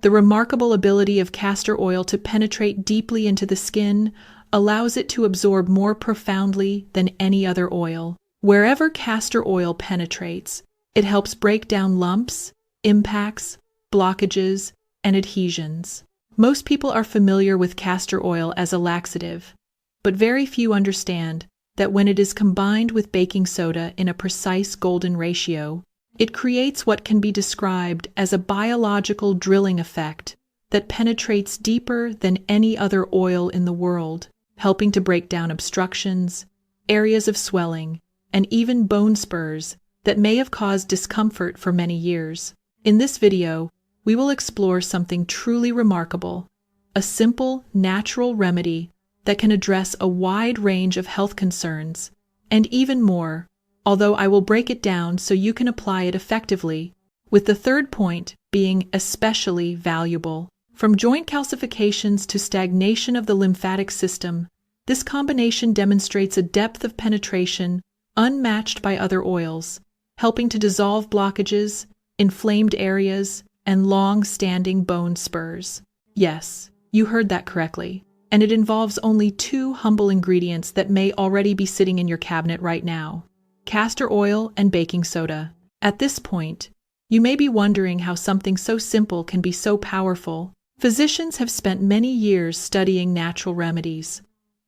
The remarkable ability of castor oil to penetrate deeply into the skin allows it to absorb more profoundly than any other oil. Wherever castor oil penetrates, it helps break down lumps, impacts, blockages, and adhesions. Most people are familiar with castor oil as a laxative, but very few understand that when it is combined with baking soda in a precise golden ratio, it creates what can be described as a biological drilling effect that penetrates deeper than any other oil in the world, helping to break down obstructions, areas of swelling, and even bone spurs that may have caused discomfort for many years. In this video, we will explore something truly remarkable, a simple, natural remedy that can address a wide range of health concerns, and even more, although I will break it down so you can apply it effectively, with the third point being especially valuable. From joint calcifications to stagnation of the lymphatic system, this combination demonstrates a depth of penetration unmatched by other oils, helping to dissolve blockages, inflamed areas, and long-standing bone spurs. Yes, you heard that correctly. And it involves only 2 humble ingredients that may already be sitting in your cabinet right now: castor oil and baking soda. At this point, you may be wondering how something so simple can be so powerful. Physicians have spent many years studying natural remedies,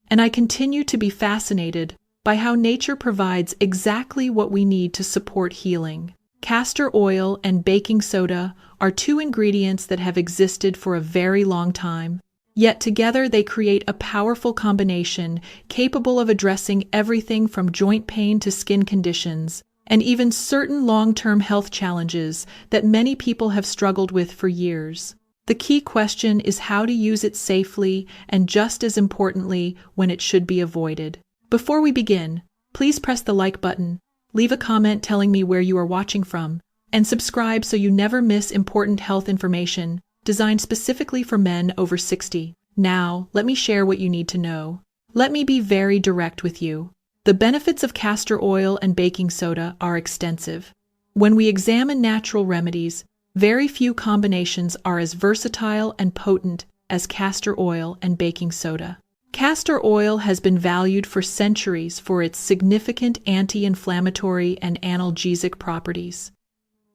and I continue to be fascinated by how nature provides exactly what we need to support healing. Castor oil and baking soda are 2 ingredients that have existed for a very long time. Yet together they create a powerful combination capable of addressing everything from joint pain to skin conditions, and even certain long-term health challenges that many people have struggled with for years. The key question is how to use it safely and, just as importantly, when it should be avoided. Before we begin, please press the like button, leave a comment telling me where you are watching from, and subscribe so you never miss important health information designed specifically for men over 60. Now, let me share what you need to know. Let me be very direct with you. The benefits of castor oil and baking soda are extensive. When we examine natural remedies, very few combinations are as versatile and potent as castor oil and baking soda. Castor oil has been valued for centuries for its significant anti-inflammatory and analgesic properties.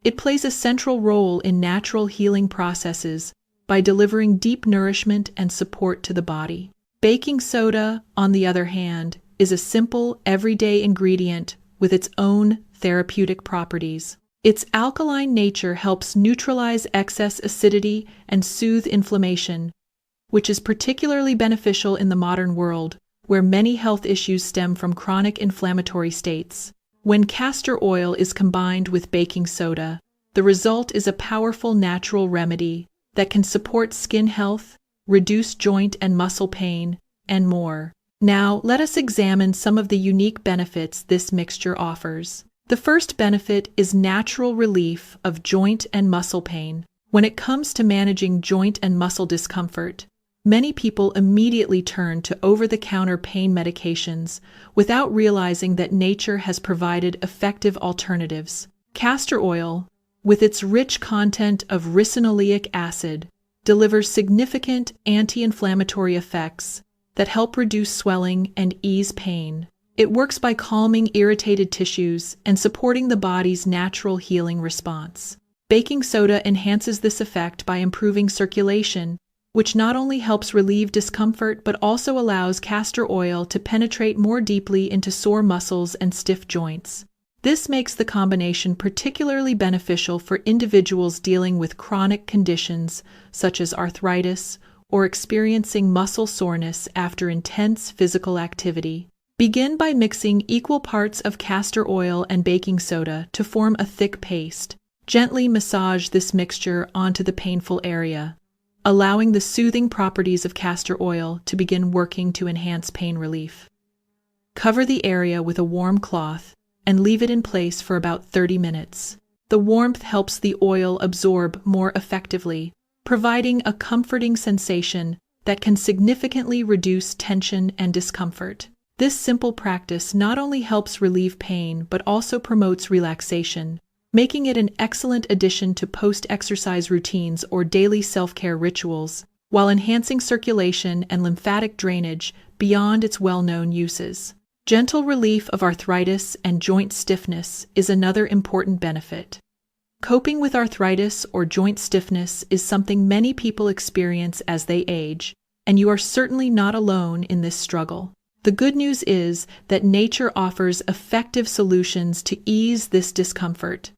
It plays a central role in natural healing processes by delivering deep nourishment and support to the body. Baking soda, on the other hand, is a simple, everyday ingredient with its own therapeutic properties. Its alkaline nature helps neutralize excess acidity and soothe inflammation, which is particularly beneficial in the modern world, where many health issues stem from chronic inflammatory states. When castor oil is combined with baking soda, the result is a powerful natural remedy that can support skin health, reduce joint and muscle pain, and more. Now, let us examine some of the unique benefits this mixture offers. The first benefit is natural relief of joint and muscle pain. When it comes to managing joint and muscle discomfort, many people immediately turn to over-the-counter pain medications without realizing that nature has provided effective alternatives. Castor oil, with its rich content of ricinoleic acid, delivers significant anti-inflammatory effects that help reduce swelling and ease pain. It works by calming irritated tissues and supporting the body's natural healing response. Baking soda enhances this effect by improving circulation, which not only helps relieve discomfort but also allows castor oil to penetrate more deeply into sore muscles and stiff joints. This makes the combination particularly beneficial for individuals dealing with chronic conditions such as arthritis or experiencing muscle soreness after intense physical activity. Begin by mixing equal parts of castor oil and baking soda to form a thick paste. Gently massage this mixture onto the painful area, allowing the soothing properties of castor oil to begin working to enhance pain relief. Cover the area with a warm cloth and leave it in place for about 30 minutes. The warmth helps the oil absorb more effectively, providing a comforting sensation that can significantly reduce tension and discomfort. This simple practice not only helps relieve pain but also promotes relaxation, making it an excellent addition to post-exercise routines or daily self-care rituals, while enhancing circulation and lymphatic drainage beyond its well-known uses. Gentle relief of arthritis and joint stiffness is another important benefit. Coping with arthritis or joint stiffness is something many people experience as they age, and you are certainly not alone in this struggle. The good news is that nature offers effective solutions to ease this discomfort.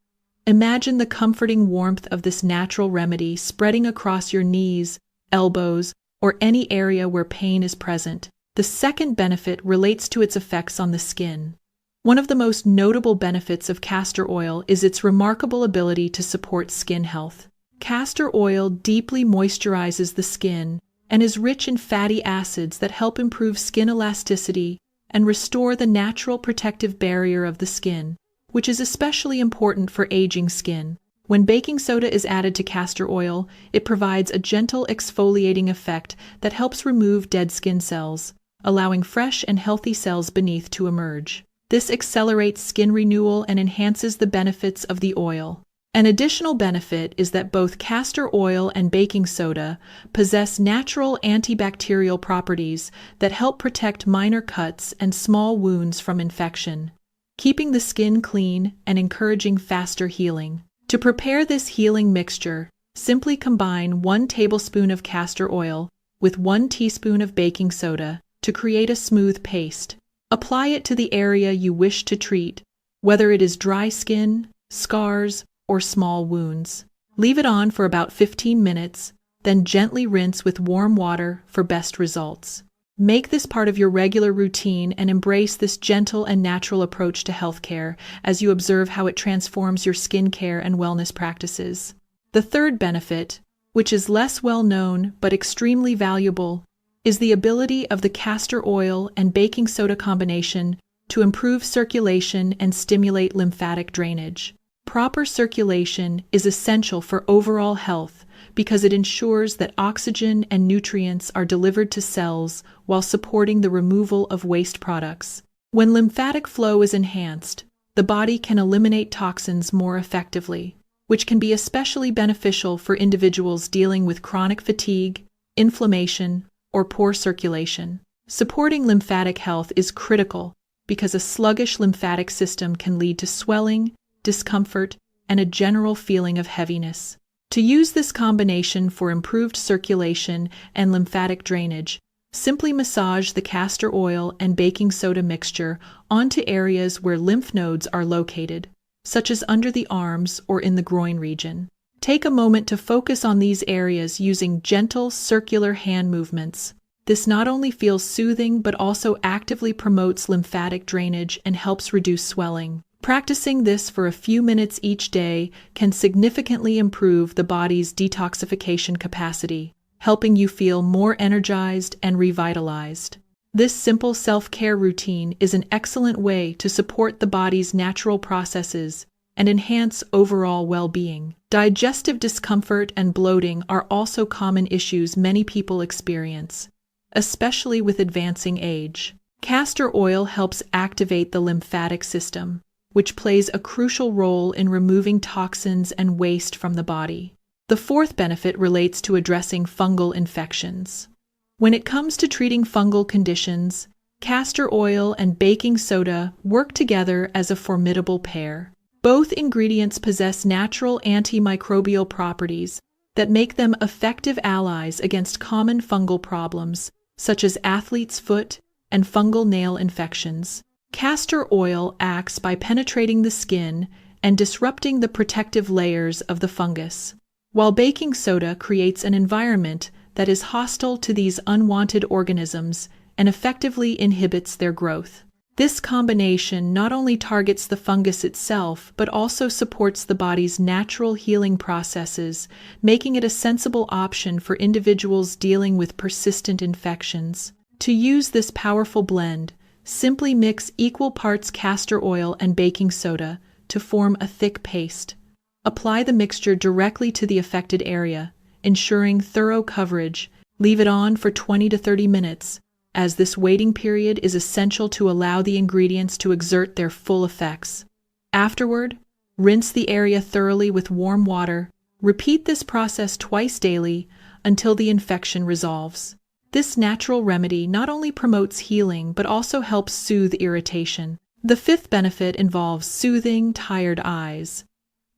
Imagine the comforting warmth of this natural remedy spreading across your knees, elbows, or any area where pain is present. The second benefit relates to its effects on the skin. One of the most notable benefits of castor oil is its remarkable ability to support skin health. Castor oil deeply moisturizes the skin and is rich in fatty acids that help improve skin elasticity and restore the natural protective barrier of the skin, which is especially important for aging skin. When baking soda is added to castor oil, it provides a gentle exfoliating effect that helps remove dead skin cells, allowing fresh and healthy cells beneath to emerge. This accelerates skin renewal and enhances the benefits of the oil. An additional benefit is that both castor oil and baking soda possess natural antibacterial properties that help protect minor cuts and small wounds from infection, keeping the skin clean and encouraging faster healing. To prepare this healing mixture, simply combine 1 tablespoon of castor oil with 1 teaspoon of baking soda to create a smooth paste. Apply it to the area you wish to treat, whether it is dry skin, scars, or small wounds. Leave it on for about 15 minutes, then gently rinse with warm water for best results. Make this part of your regular routine and embrace this gentle and natural approach to healthcare as you observe how it transforms your skincare and wellness practices. The third benefit, which is less well known but extremely valuable, is the ability of the castor oil and baking soda combination to improve circulation and stimulate lymphatic drainage. Proper circulation is essential for overall health because it ensures that oxygen and nutrients are delivered to cells while supporting the removal of waste products. When lymphatic flow is enhanced, the body can eliminate toxins more effectively, which can be especially beneficial for individuals dealing with chronic fatigue, inflammation, or poor circulation. Supporting lymphatic health is critical because a sluggish lymphatic system can lead to swelling, discomfort, and a general feeling of heaviness. To use this combination for improved circulation and lymphatic drainage, simply massage the castor oil and baking soda mixture onto areas where lymph nodes are located, such as under the arms or in the groin region. Take a moment to focus on these areas using gentle circular hand movements. This not only feels soothing but also actively promotes lymphatic drainage and helps reduce swelling. Practicing this for a few minutes each day can significantly improve the body's detoxification capacity, helping you feel more energized and revitalized. This simple self-care routine is an excellent way to support the body's natural processes and enhance overall well-being. Digestive discomfort and bloating are also common issues many people experience, especially with advancing age. Castor oil helps activate the lymphatic system, which plays a crucial role in removing toxins and waste from the body. The fourth benefit relates to addressing fungal infections. When it comes to treating fungal conditions, castor oil and baking soda work together as a formidable pair. Both ingredients possess natural antimicrobial properties that make them effective allies against common fungal problems, such as athlete's foot and fungal nail infections. Castor oil acts by penetrating the skin and disrupting the protective layers of the fungus, while baking soda creates an environment that is hostile to these unwanted organisms and effectively inhibits their growth. This combination not only targets the fungus itself, but also supports the body's natural healing processes, making it a sensible option for individuals dealing with persistent infections. To use this powerful blend, simply mix equal parts castor oil and baking soda to form a thick paste. Apply the mixture directly to the affected area, ensuring thorough coverage. Leave it on for 20 to 30 minutes, as this waiting period is essential to allow the ingredients to exert their full effects. Afterward, Rinse the area thoroughly with warm water. Repeat this process twice daily until the infection resolves. This natural remedy not only promotes healing but also helps soothe irritation. The fifth benefit involves soothing tired eyes.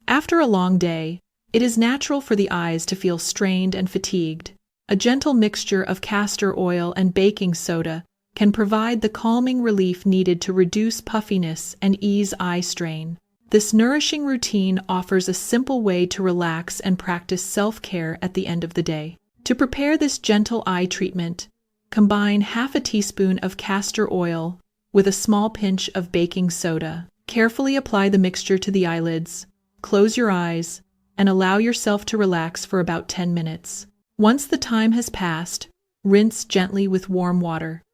After a long day, it is natural for the eyes to feel strained and fatigued. A gentle mixture of castor oil and baking soda can provide the calming relief needed to reduce puffiness and ease eye strain. This nourishing routine offers a simple way to relax and practice self-care at the end of the day. To prepare this gentle eye treatment, combine half a teaspoon of castor oil with a small pinch of baking soda. Carefully apply the mixture to the eyelids, close your eyes, and allow yourself to relax for about 10 minutes. Once the time has passed, rinse gently with warm water.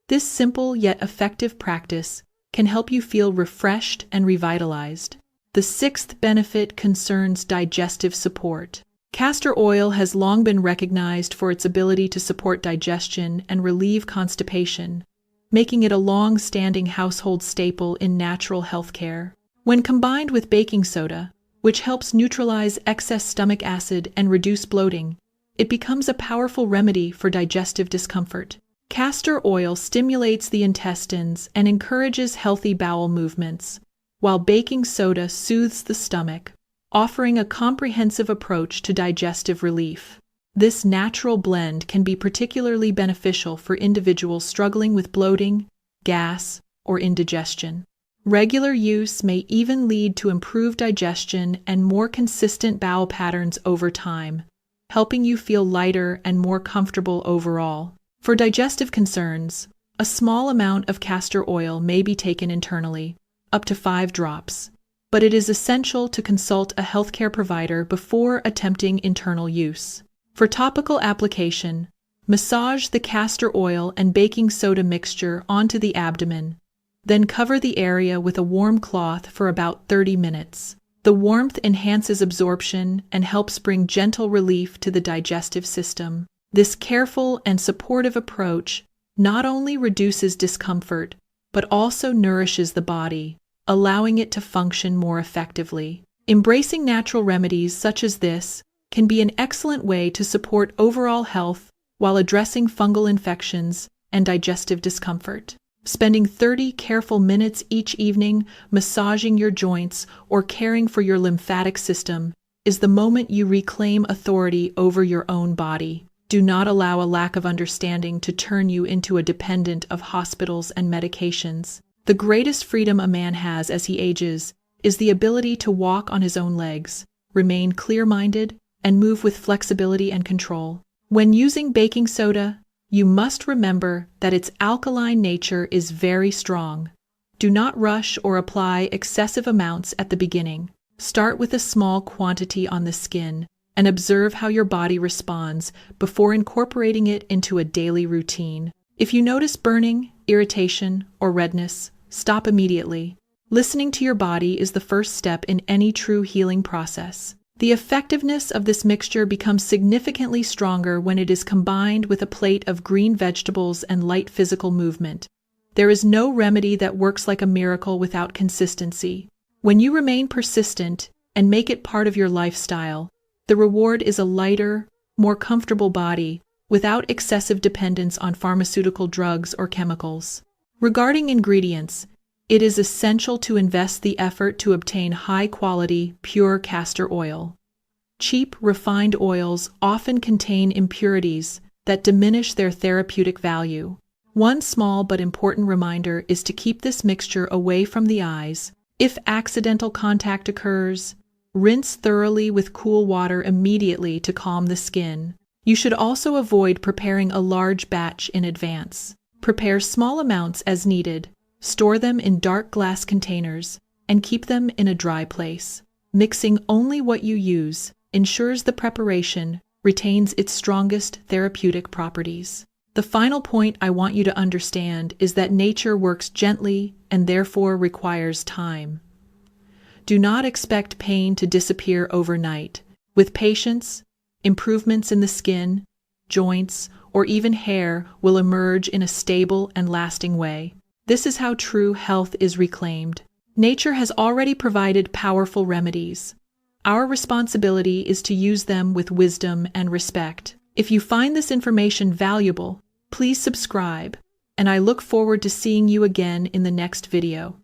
This simple yet effective practice can help you feel refreshed and revitalized. The sixth benefit concerns digestive support. Castor oil has long been recognized for its ability to support digestion and relieve constipation, making it a long-standing household staple in natural healthcare. When combined with baking soda, which helps neutralize excess stomach acid and reduce bloating, it becomes a powerful remedy for digestive discomfort. Castor oil stimulates the intestines and encourages healthy bowel movements, while baking soda soothes the stomach, offering a comprehensive approach to digestive relief. This natural blend can be particularly beneficial for individuals struggling with bloating, gas, or indigestion. Regular use may even lead to improved digestion and more consistent bowel patterns over time, helping you feel lighter and more comfortable overall. For digestive concerns, a small amount of castor oil may be taken internally, up to 5 drops, but it is essential to consult a healthcare provider before attempting internal use. For topical application, massage the castor oil and baking soda mixture onto the abdomen, then cover the area with a warm cloth for about 30 minutes. The warmth enhances absorption and helps bring gentle relief to the digestive system. This careful and supportive approach not only reduces discomfort, but also nourishes the body, allowing it to function more effectively. Embracing natural remedies such as this can be an excellent way to support overall health while addressing fungal infections and digestive discomfort. Spending 30 careful minutes each evening massaging your joints or caring for your lymphatic system is the moment you reclaim authority over your own body. Do not allow a lack of understanding to turn you into a dependent of hospitals and medications. The greatest freedom a man has as he ages is the ability to walk on his own legs, remain clear-minded, and move with flexibility and control. When using baking soda, you must remember that its alkaline nature is very strong. Do not rush or apply excessive amounts at the beginning. Start with a small quantity on the skin and observe how your body responds before incorporating it into a daily routine. If you notice burning, irritation, or redness, stop immediately. Listening to your body is the first step in any true healing process. The effectiveness of this mixture becomes significantly stronger when it is combined with a plate of green vegetables and light physical movement. There is no remedy that works like a miracle without consistency. When you remain persistent and make it part of your lifestyle, the reward is a lighter, more comfortable body without excessive dependence on pharmaceutical drugs or chemicals. Regarding ingredients, it is essential to invest the effort to obtain high-quality, pure castor oil. Cheap, refined oils often contain impurities that diminish their therapeutic value. One small but important reminder is to keep this mixture away from the eyes. If accidental contact occurs, rinse thoroughly with cool water immediately to calm the skin. You should also avoid preparing a large batch in advance. Prepare small amounts as needed. Store them in dark glass containers and keep them in a dry place. Mixing only what you use ensures the preparation retains its strongest therapeutic properties. The final point I want you to understand is that nature works gently and therefore requires time. Do not expect pain to disappear overnight. With patience, improvements in the skin, joints, or even hair will emerge in a stable and lasting way. This is how true health is reclaimed. Nature has already provided powerful remedies. Our responsibility is to use them with wisdom and respect. If you find this information valuable, please subscribe, and I look forward to seeing you again in the next video.